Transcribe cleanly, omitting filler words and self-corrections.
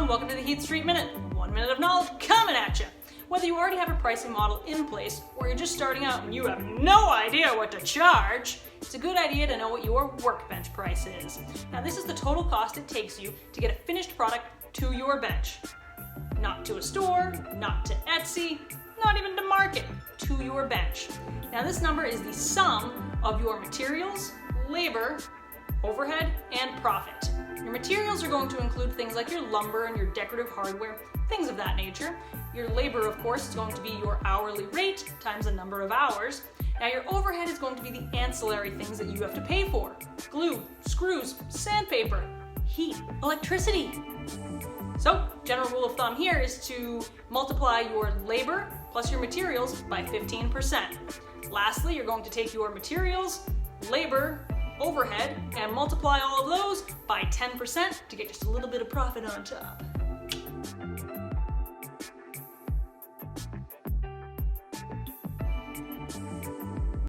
everyone, welcome to the Heath Street Minute. 1 minute of knowledge coming at you. Whether you already have a pricing model in place or you're just starting out and you have no idea what to charge, it's a good idea to know what your Workbench price is. Now this is the total cost it takes you to get a finished product to your bench. Not to a store, not to Etsy, not even to market, to your bench. Now this number is the sum of your materials, labor, overhead, and profit. Your materials are going to include things like your lumber and your decorative hardware, things of that nature. Your labor, of course, is going to be your hourly rate times the number of hours. Now your overhead is going to be the ancillary things that you have to pay for. Glue, screws, sandpaper, heat, electricity. So, general rule of thumb here is to multiply your labor plus your materials by 15%. Lastly, you're going to take your materials, labor, overhead, and multiply all of those by 10% to get just a little bit of profit on top.